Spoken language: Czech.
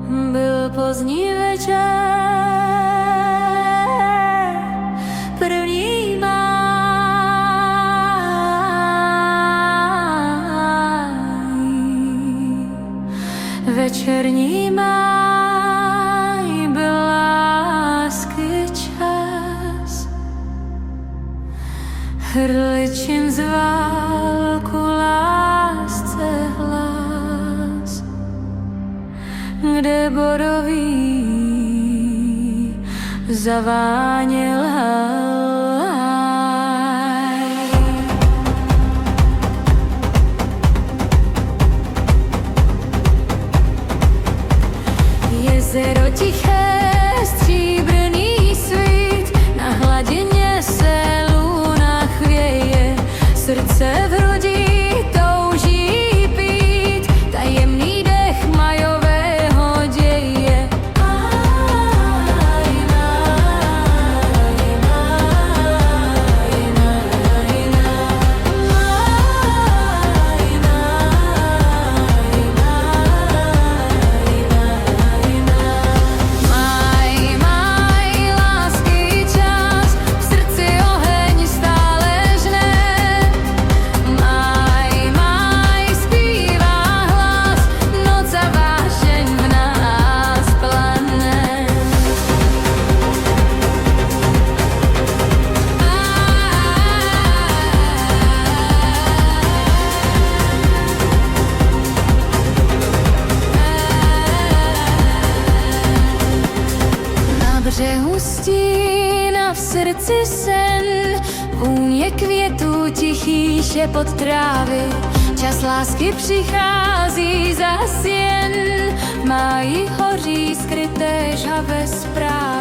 Byl pozdní večer, první máj, večerní máj, byl lásky čas. Hrdličin zval ku lásce hlas, kde bodový zaváněl háj. Jezero tiché, stříbrný svít, na hladině se luna chvěje, srdce v hrudi touží pít tajemný dech majového děje. Břehu stín a v srdci sen, vůně květů, tichý šepot trávy. Čas lásky přichází zas jen, v máji hoří skryté žhavé zprávy.